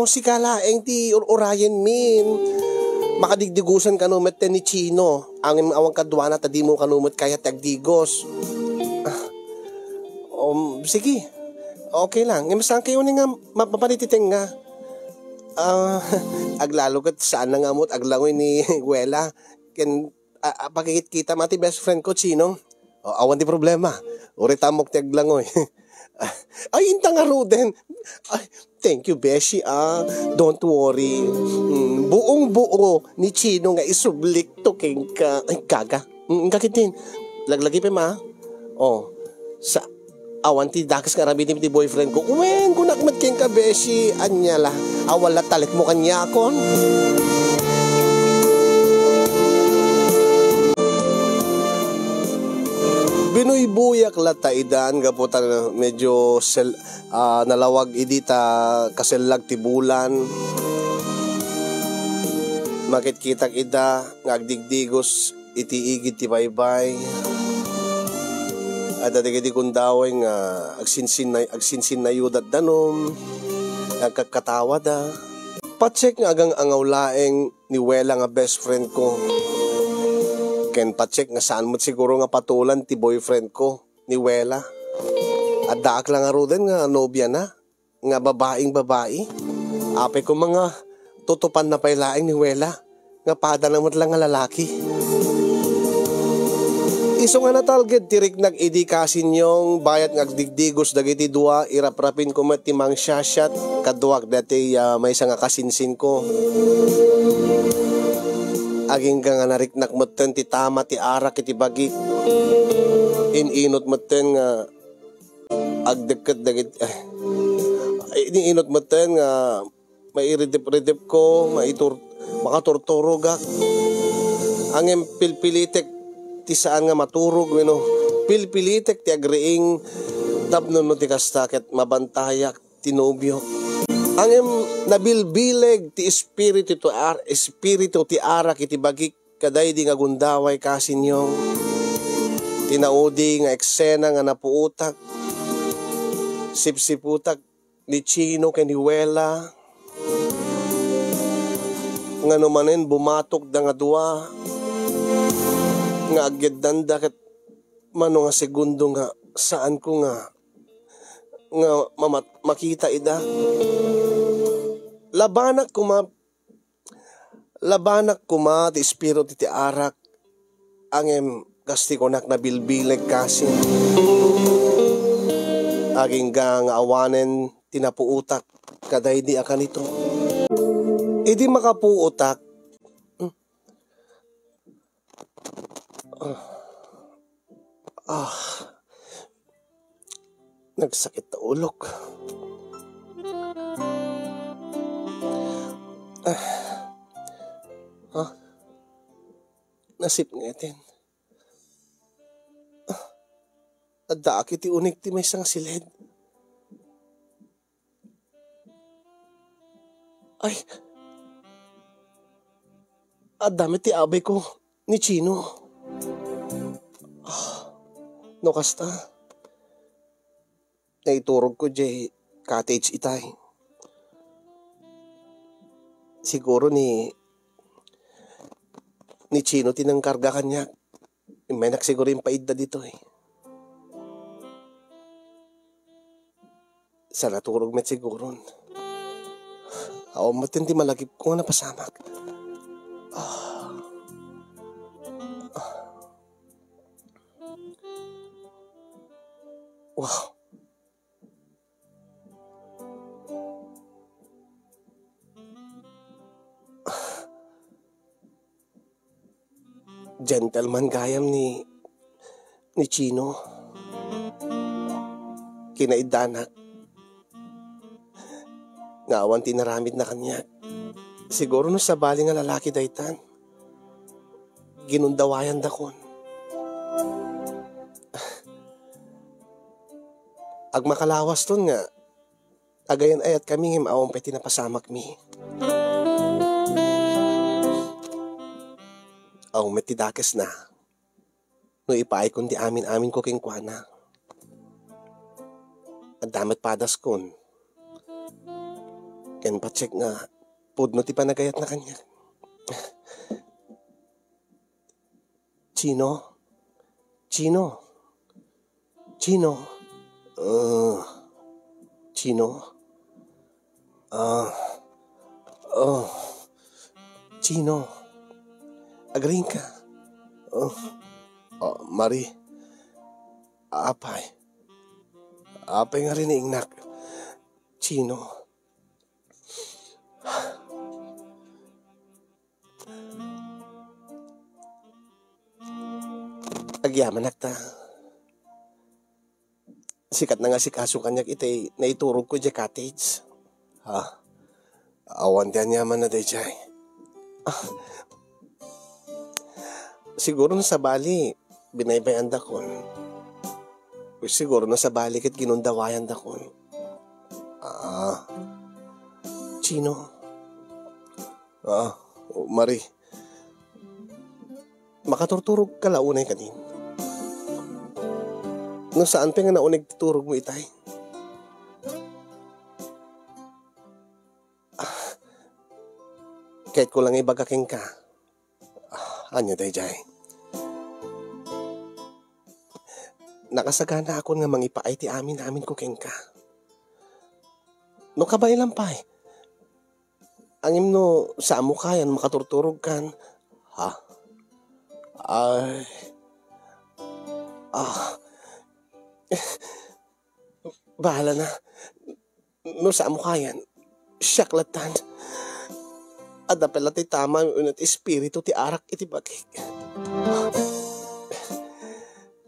si kalaeng ti urayen min makadigdigusan kanumet ni Chino ang awang kadwana ta di mo kanumet kaya tagdigos sige okay lang imasang kayo ni nga mapapanititeng nga aglalo kat saan na nga mo't aglangoy ni Wela ken pagkikit kita mati best friend ko Chino awan di problema uritamok ti aglangoy ay inta nga Ruden ay thank you Beshi don't worry buong buo ni Chino nga isublik to king ka ay gaga kakitin laglagi pa ma sa awan ti dakas nga rabitin ti boyfriend ko wen kung nakmat king ka Beshi anyala awala talik mo kanya akon binuybuyak lata idan gaputan medyo nalawag idita kasellag ti bulan makitkitak ida ngagdigdigos iti igid ti baybay at adigidi kundaway nga agsinsin na yudat danom nagkakatawa da patsek nga agang angawlaeng ni Wela nga best friend ko ken patsek nga saan mo't siguro nga patulan ti boyfriend ko ni Wela at daak lang nga Ruden nga nobya na nga babaeng babae ape ko mga tutupan na pailaeng ni Wela nga pada namot lang nga lalaki iso nga natalged tirik nag-idi kasinyong bayat ngagdigdigos dagiti dua iraprapin ko met ti mang syasyat kaduak dati may nga kasinsin ko aging nga nariknak meten ti tama ti arak iti bagi inot meten nga agdeket dagiti inot meten nga mairidip-ridip ko makaturturog angem pilpilitek ti saan nga maturog pilpilitek ti agreeng tapno no ti kastaket mabantayak ti nobyo angem nabilbileg ti espiritu ti arak iti bagik kaday di nga gundaway kasinyong tinaudi nga eksena nga napuutak sipsiputak ni Chino ken ni Wela nga numanen bumatok da nga dua nga agyadan dakat mano nga segundo nga saan ko nga makita ida labanak kuma ti espiritu ti arak angem gasti ko nak nabilbileg kasi aging nga awanen tinapuutak kaday di akan ito idi makapuutak nagsakit na ulok nasip nga itin Adda kiti unig ti may sang silid. Ay, adami ti abay ko ni Chino. No kasta, naiturog ko jay cottage itay. Siguro ni Chino tinangkarga kanya. May nagsiguro yung paida dito eh. Sa naturog met siguro. Ako matindi malagip ko nga napasamak. Wow. Gentleman gayam ni Chino. Kinaidanak. Ngawan tinaramid na kanya. Siguro no sa bali nga lalaki daytan. Ginundawayan dakon. Ag makalawas ton nga. Agayan ayat kami ngim awang peti na pasamak mi. Aw metidakes na. No ipaay kundi amin ko king kuana. At damat padas kon. Ken pacheck nga pudno ti panagayat na kanya. Chino. Chino. Chino. Chino. Chino. Agaling ka. Mari. Apay. Apay nga rin ingnak. Chino. Agyaman nakta. Sikat na nga si kaso kanyak itay naiturog ko dya cottage. Awan diyan yaman na day jay. Siguro na sa bali, binaybayan dakon. Siguro na sa bali kit ginundawayan dakon. Chino. Mari. Makaturturog ka launay kanin. No saan pa nga naunig turog mo itay? Kahit ko lang ibagaking ka. Anya day jay. Nakasagana ako nga mangipaay ti amin ko keng ka. No kabay lang pa eh. Angim no sa amo kayan makaturturog kan. Ay. Bahala na. No sa amo kayan. Syaklatan. Adapela ti tama unat espiritu ti arak iti bagik.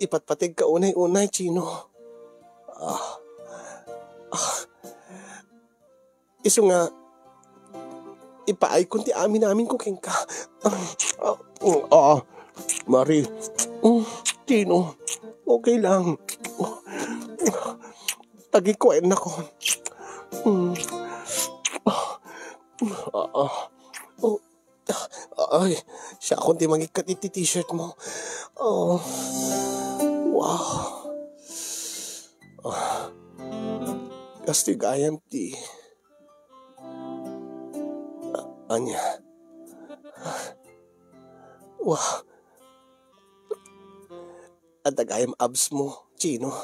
Ipatpatig ka unay-unay, Chino. Iso nga, ipaay kun ti amin ko keng ka. Mari. Chino, okay lang. Tagikuin na ko. Ay, siya akong di magikat iti t-shirt mo. Wow. Kastigayan ti. Anya. Wow. At dagayam abs mo, Chino.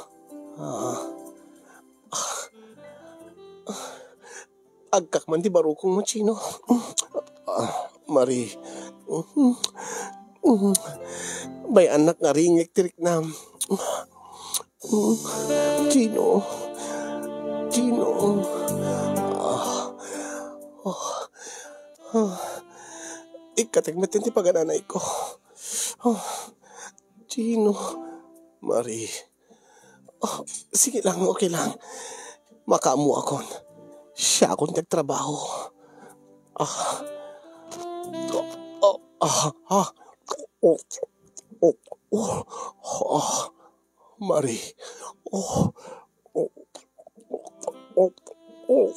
Agkak man di barukong mo, Chino. Mari. Bay anak nga ringik tirik na. Chino. Chino. Ikatigmatin ti pagananay ko. Chino. Mari. Sige lang, okay lang. Makaamu akon. Siya akong nagtrabaho. Mari. Oh, oh, oh, oh,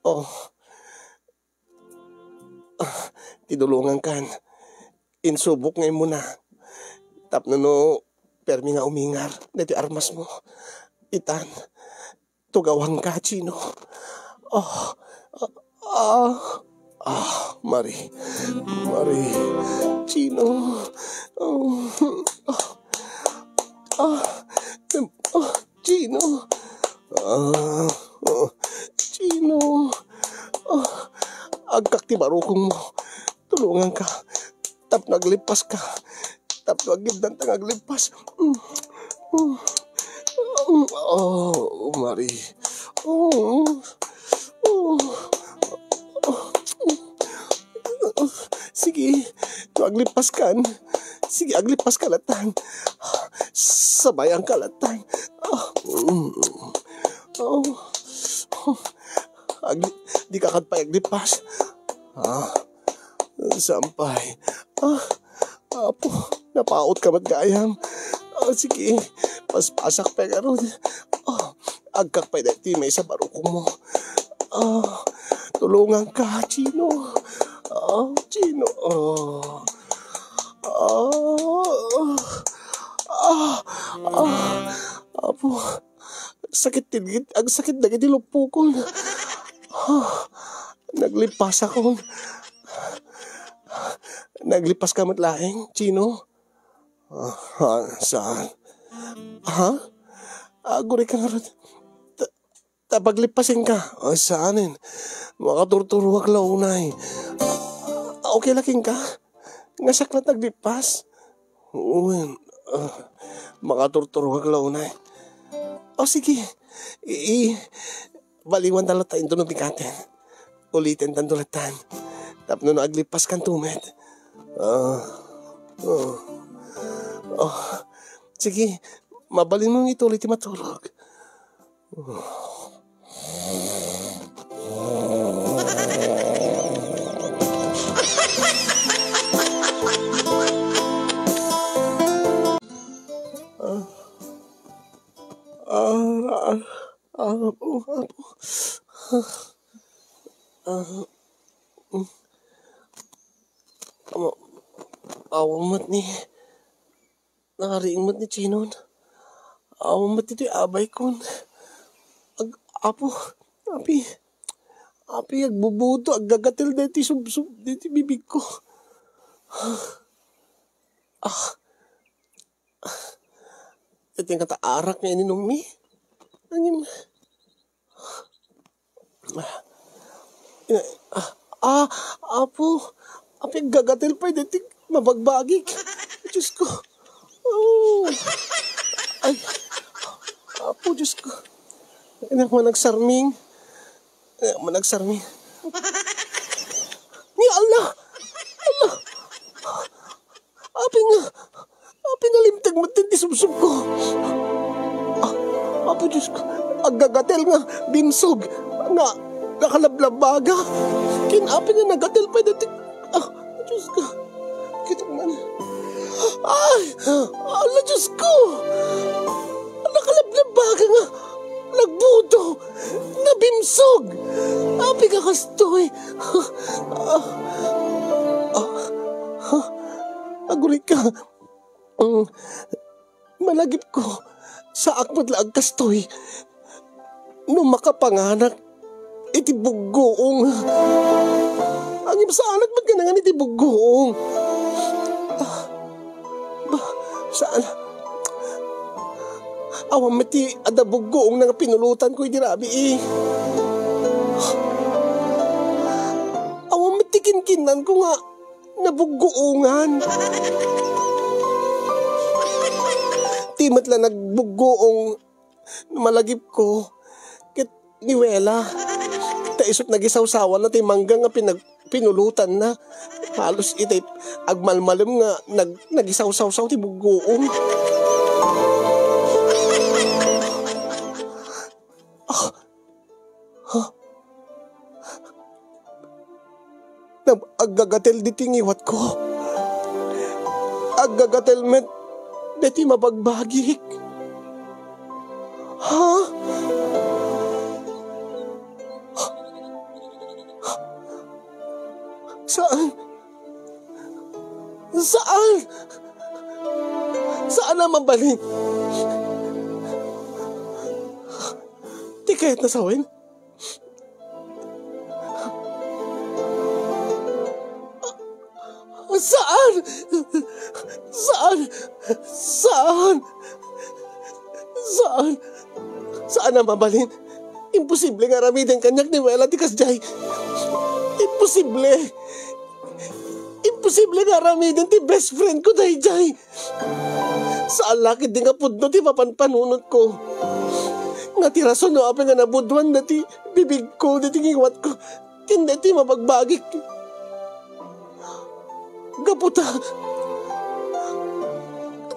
oh. Oh, tidulungan kan. Insubok ngayon mo na. Tapno no, permi nga umingar. Dito armas mo. Itan, tugawang ka, Chino. Oh, Mari. Mari. Chino. Oh, Chino. Chino. Agkak ti barukong mo. Tulungan ka. Tap naglipas ka. Tap nagibdan ta naglipas. Oh, Mari. Oh. Sige, aglipas kan. Sige, aglipas kalatan. Sabay ang kalatan. Di ka kadpay aglipas. Sampay. Apo, napaot ka matgayam. Sige, paspasak pa karon. Agkak pa dati may sa barukong mo. Tulungan ka, Chino. Chino. Apo, sakit tigit, ang sakit na gitilupo ko. Naglipas ako. Naglipas ka matlaing, Chino? Saan? Guri ka nga rin. Tapaglipasin ka. Saanin? Makaturturuwag launay. Okay laking ka? Nga saklat naglipas? Makaturturuwag launay. Sige. Baliwan talatain doon bikaten. Ulitin tan tulatan. Tapno na aglipas kan tumet. Sige, mabalin mo ito ulit matulog. Awamat ni nakariingmat ni Chinon. Awamat ito'y abay kon. Apo, api agbubuto, aggagatil dito sub dito bibig ko. Ito yung kataarak niya ininom mi. Angin. Apo, api aggagatil pa dito mabagbagik. Diyos ko. Ay, apo, Diyos ko. Anak mo nagsarming. Ni Allah! Api nga limtag matin di subsub ko. Apo, Diyos ko. Aggagatel nga, bimsog. Nga, nakalablabaga. Kinapi nga nagatel pa dati. Diyos ko. Kita man. Ay! Allah, Diyos ko! Nakalablabaga nga. Nagbudo. Nabimsog. Api ka kastoy. Aguri ka. Malagip ko. Sa akmat laag kastoy. Nung makapanganak. Itibuggoong. Ang ibasaanat ba't ka na nga itibuggoong? Saan? Awang mati adabuggoong nga pinulutan ko itirabi eh. Awang mati kinkinan ko nga nabuggoongan. Timat lang nagbuggoong malagip ko. Kit niwela. Taisot nagisawsawan na timangga nga pinulutan na. Halos itay agmalmalam nga nagisawsawsaw ti buggoong. Agagatel di tingiwat ko. Agagatelmet, deti mabagbagik. Ha? Saan? Saan? Saan na mabaling? Di kahit nasawin? Saan? Saan? Saan? Saan? Saan na mabalin? Imposible nga ramidin kanyak ni Wela di kasjay. Imposible. Imposible nga ramidin ti best friend ko dayjay. Saan lakid di nga pudno ti mapanpanunot ko. Nga ti rason no api nga nabudwan na ti bibig ko, di tingiwat ko. Hindi ti mabagbagik. Gaputa.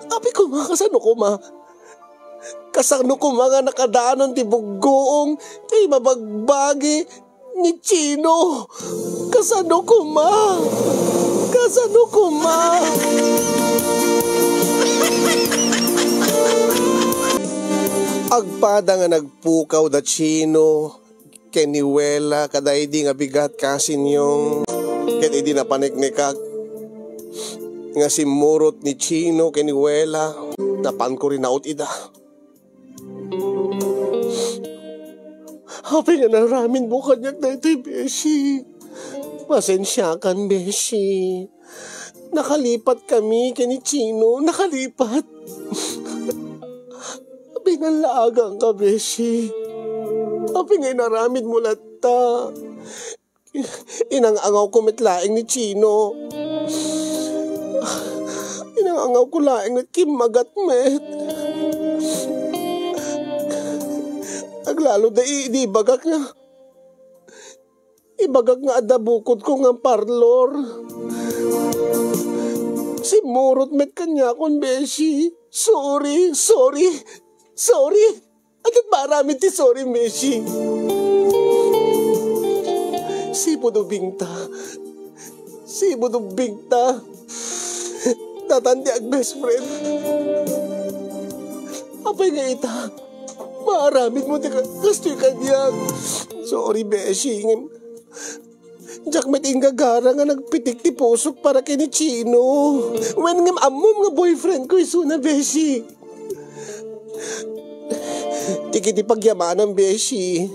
Api ko ma, kasano ko ma? Kasano ko mga nakadaanon ti buggoong ti mabagbagi ni Chino. Kasano ko ma? Kasano ko ma? Agpada nga nagpukaw da Chino, keniwela kaday di nga bigat kasin yung ken di napaniknikag nga simurot ni Chino keniwela napan ko rin naot ida. Hapi nga naramin mo kanyak na ito'y Beshi. Pasensya kan Beshi. Nakalipat kami kini Chino, nakalipat. Pinalagang ka Beshi. Hapi nga naramin mo lata. Inangangaw ko mitlaing ni Chino. Inangangaw ko laing at kimagat met. Aglalo da di bagak nga. Ibagak nga adabukod ko nga parlor. Si Murot met kanya kon Beshi. Sorry. Agad marami ti sorry Beshi. Si Budubingta. Tatandi ag best friend. Apay nga ita. Maaramid mo ti kastoy kanya. Sorry Beshi. Jack met ingagara nga nagpitik ti pusok para kini Chino. When ngam amom nga boyfriend ko iso na Beshi. Tikiti pagyamanan Beshi.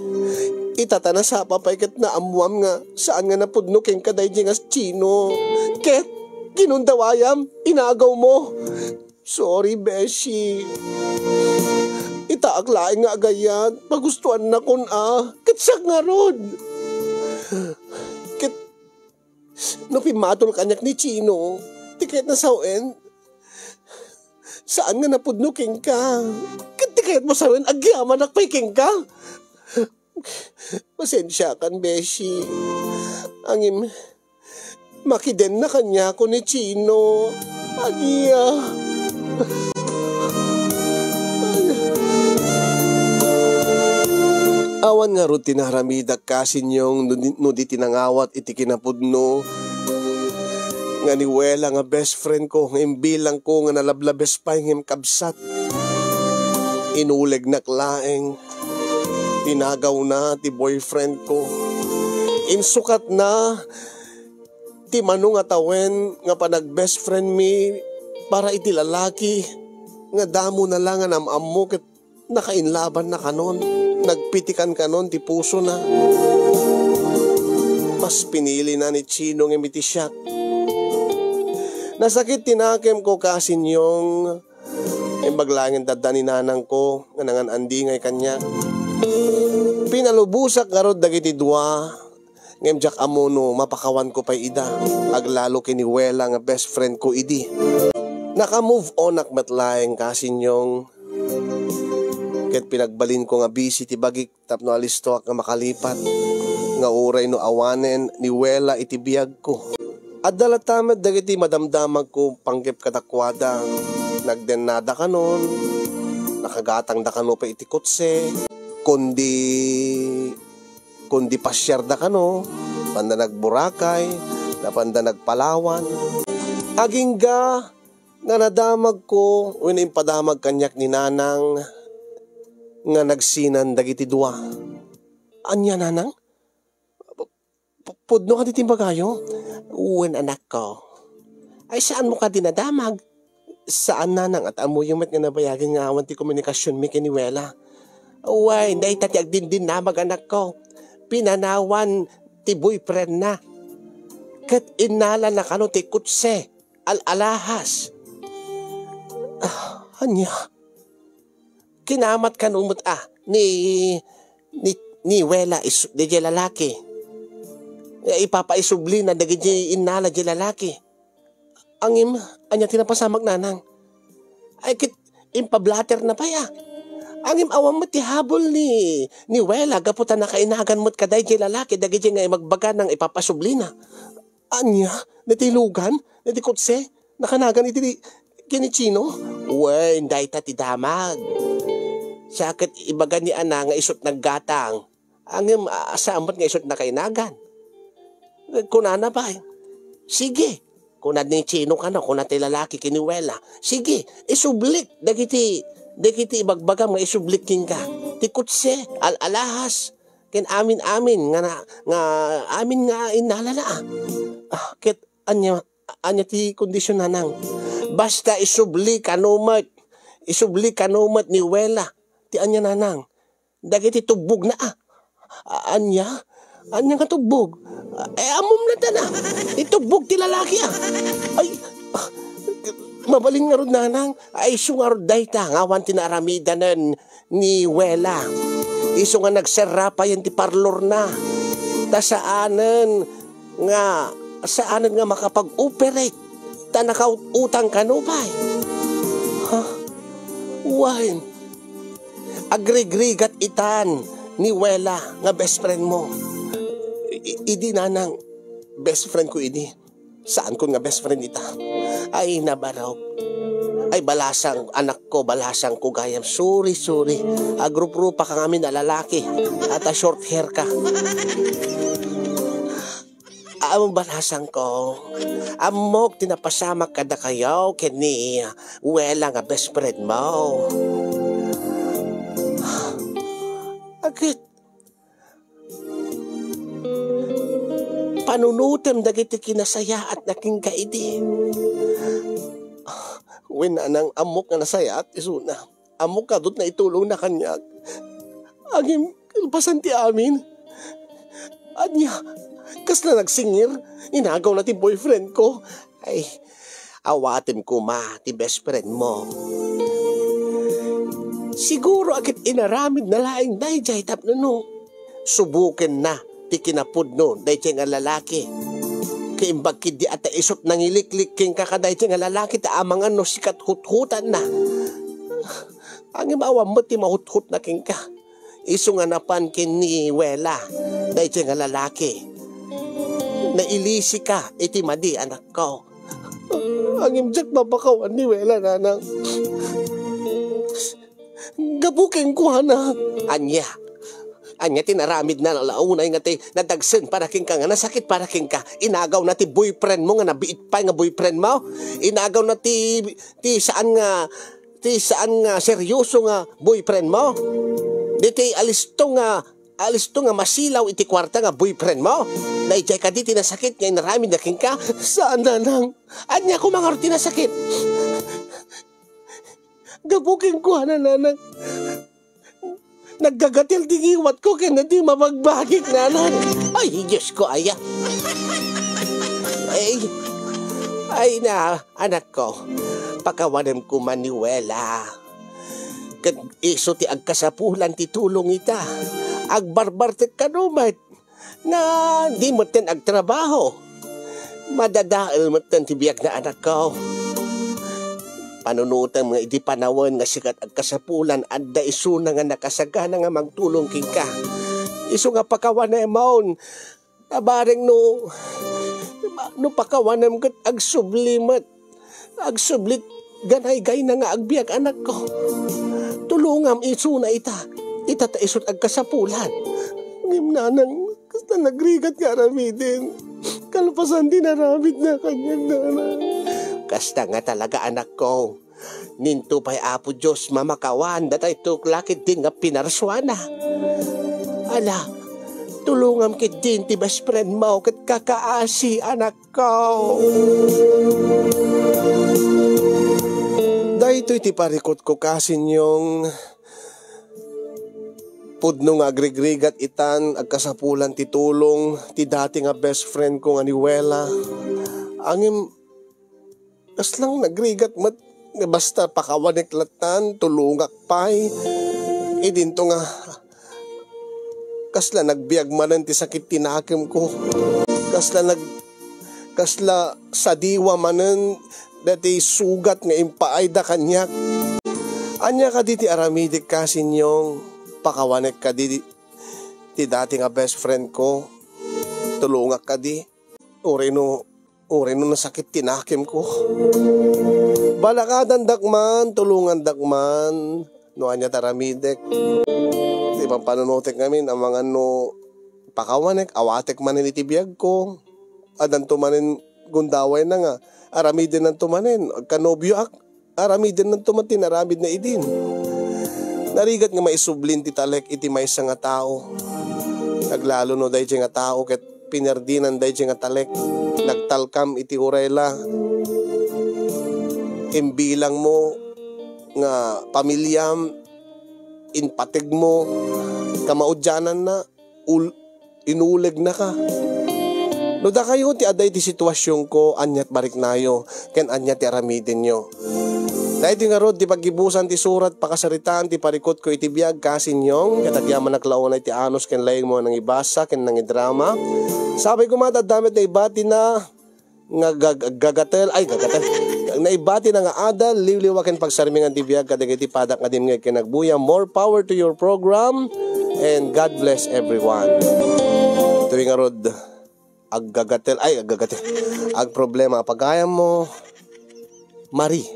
Itatana sa papaykat na amuam nga saan nga napudno keng kaday di nga Chino. Ket, kinundawayam, inagaw mo. Sorry Beshi. Itaaglaing nga agayan, pagustuhan na kun ket siya nga rod. Ket, no pimatol kanyak ni Chino, tiket na sawen, saan nga napudno king ka? Ket tiket mo sawen, agyaman akpay ka? Pasensya kan Beshi. Angim, makiden na kanya ko ni Chino. Agiya. Awan nga ro tinaramidak kasin yung nudi tinangawat iti kinapudno. Nga ni Wela nga best friend ko, nga imbilang ko nga nalablabes pa yung kabsat. Inuleg naklaeng. Tinagaw na ti boyfriend ko. Insukat na ti manong atawen nga panag best friend mi para iti lalaki nga damo na lang nga namamo ket nakainlaban na kanon. Nagpitikan kanon ti puso na. Mas pinili na ni Chino nga miti siya. Nasakit tinakem ko kasin yung baglangin dadani nanang ko nga nangan andi ngay kanya. Pinalubusak garod dagiti dua ngem jak amono mapakawan ko pay ida aglalo kini Wela nga best friend ko idi. Naka-move on akmatlaeng kasin yung ket pinagbalin ko nga busy ti bagik tapno alisto ak nga makalipat nga uray no awanen ni Wela iti biyag ko. At dalatamet dagiti madamdamag ko panggep katakwada nagdenada kanon nakagatang da kano pa iti kotse kundi pasyar da kano panda nagburakay na panda nagpalawan agingga nga nadamag ko when impadamag kanyak ni nanang nga nagsinan dagiti dua. Anya nanang? Pudno ka ditin bagayo? When anak ko. Ay saan mo ka dinadamag? Saan nanang at amo yung nga nabayagan nga awan ti komunikasyon mi kiniwela? Uway, hindi tati agdindin na mag-anak ko. Pinanawan ti boyfriend na. Kat inala na kano ti kutse, al-alahas. Anya? Kinamat kanumot ni Wela di lalaki. Ipapaisubli na dagi inala di lalaki. Angim, anya tinapasamag nanang. Ay kit impablatter na pa ya. Angim awam mo ti habol ni Wela gaputan na kainagan mo't kaday di lalaki dagi di nga magbaga ng ipapasubli na. Anya, natilugan, natikotse, nakanagan iti kinichino. Uwe, hindi ta ti damag. Sakit ibaga ni ana nga isot naggatang. Angim asamot nga isot na kainagan. Kunana ba? Sige. Kunad ni chino ka na, kunad ti lalaki kiniwela. Sige, isublik. Dagiti ibagbaga mga isublik king ka. Tikutse, al-alahas. Ken amin-amin nga amin nga inalala. Ket anya ti kondisyon nanang. Basta isublik kanumat. Isublik kanumat ni Wela. Ti anya nanang. Dagiti tubog na Anya nga tubog. Amom na ta na. Itubog ti lalaki Ay, mabaling nga ron nanang. Ay iso nga ron dayta. Ngawan tinaramidanan ni Wela. Iso nga nagserapa yan ti parlor na. Saanan nga makapag-operate. Ta nakautang kanubay. Wine. Agrigrigat itan ni Wela nga best friend mo. Idi nanang best friend ko ini. Saan ko nga best friend ita? Ay nabarok. Ay balasang anak ko, balasang ko gayam. Sorry. Agrup-rupa ka ngamin na lalaki. At short hair ka. Among balasang ko. Amok tinapasamak kada kayo kini Wela nga best friend mo. Agit. Panunutem dagiti kinasaya at naking kaidi. When anang amok nga nasaya at isuna. Amok ka doon na itulong na kanya. Agim kalpasan ti amin. Anya, kas na nagsingir. Inagaw na ti boyfriend ko. Ay, awatim ko ti best friend mo. Siguro agit inaramid na laing dayjay tapno no. Subukin na ti kinapudno dayjay nga lalaki. Kaimbag kidi at isot nang iliklik king kakaday nga lalaki ta amang ano sikat hut-hutan na. Ang imawam mo ti mahut-hut na king ka. Iso nga napan kin ni Wela dayjay nga lalaki. Nailisi ka iti madi anak ko. Ang imjak mapakawan ni Wela nanang. Gabuking ko na. Anya tinaramid na launay nga ti nadagsen para king ka nga nasakit para king ka. Inagaw na ti boyfriend mo nga nabiit pa nga boyfriend mo. Inagaw na ti saan nga seryoso nga boyfriend mo. Diti alisto nga masilaw iti kwarta nga boyfriend mo. Naijay ka di tinasakit nga inaramid na king ka. Saan na nang? Anya ko mga tinasakit. Gabuking ko na nanang. Naggagatil tingiwat ko kaya na di mabagbagik nanang. Ay, Diyos ko, aya. Ay na, anak ko. Pakawanan ko man ni Wela. Kad iso ti agkasapulan ti tulong ita. Agbarbar ti kanumat. Na di mo ten agtrabaho. Madadaal mo ten ti biyak na anak ko. Panunutan mga iti panawan nga sikat at kasapulan at da iso na nga nakasagana nga magtulong king ka. Iso nga pakawan na maon. Kabaring no pakawan na mga agsublimat. Agsublit ganay-gay na nga agbiyak anak ko. Tulungam iso na ita. Ita ta isot agkasapulan. Ngimnanang kasta nagrigat nga ramidin. Kalpasan din naramid na kanyang nanang. Kasta nga talaga anak ko. Ninto pa'y apo Diyos mamakawan datay tuklakit din nga pinarswana. Ala, tulungam kit din ti best friend mo kat kakaasi anak ko. Dahito iti parikot ko kasin yung pudno nga agrigrigat itan agkasapulan ti tulong ti dati nga best friend ko nga niwela. Angim kaslang nagrigat mat basta pakawanek latan tulungak pay. Idinto nga kasla nagbiag manan ti sakit tinakim ko. Kasla sadiwa manan dati sugat nga impaayda kanyak. Anya ka di ti aramidik kasin yung pakawanek ka di ti dati nga best friend ko. Tulungak ka di. Uri no nasakit tinakim ko. Balakadan dakman, tulungan dakman. No anya taramidek. Di ba panunutik namin ang mga no pakawanek, awatek manin itibiyag ko. Adan tumanin gundaway na nga. Aramidin ng tumanin. Kanobyo aramidin ng tumatin, aramid na idin. Narigat nga maisublin ti talek iti maysa nga tao. Naglalo no day nga tao ket pinerdinan day nga talek. Nagtalkam iti urela. Imbilang mo nga pamilyam inpatig mo kamaudyanan na inuleg na ka. No da kayo ti aday ti sitwasyon ko anyat barik nayo ken anyat ti aramidin nyo. Dahil ti nga rod ti paggibusan ti surat pakasaritaan ti parikot ko iti biyag kasin yung katagyaman naklaunay ti anos ken laying mo nang ibasa ken nang idrama. Sabay ko matadamit na ibati na nga gagatel na ibati na nga adal liwliwa ken pagsarmingan ti biyag kadagiti padak nga dimngeg ken nagbuya. More power to your program and God bless everyone. Tuwing nga rod agagatel ag problema pagayam mo Marie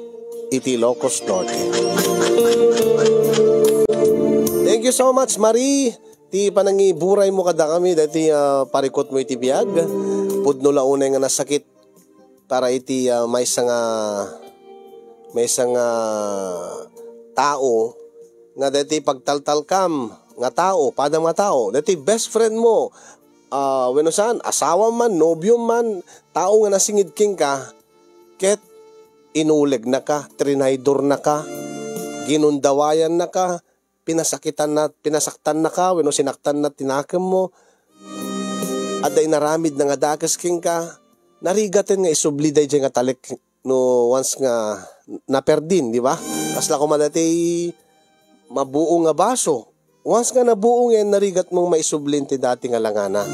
iti Ilocos Norte. Thank you so much Marie ti panangiburay mo kada kami dati parikot mo iti biyag pudno launay nga nasakit para iti may nga tao nga dati pagtaltalkam nga tao padang nga tao dati best friend mo weno saan, asawa man, nobyo man, tao nga nasingid king ka, ket inuleg na ka, trinaydor na ka, ginundawayan na ka, pinasaktan na ka, weno sinaktan na tinakem mo, aday naramid na nga dakas king ka, narigaten nga isubliday dyan nga talik no once nga naperdin, di ba? Kasla ko madati mabuo nga baso. Once nga nabuong yan, narigat mong maisublin ti dati nga langana.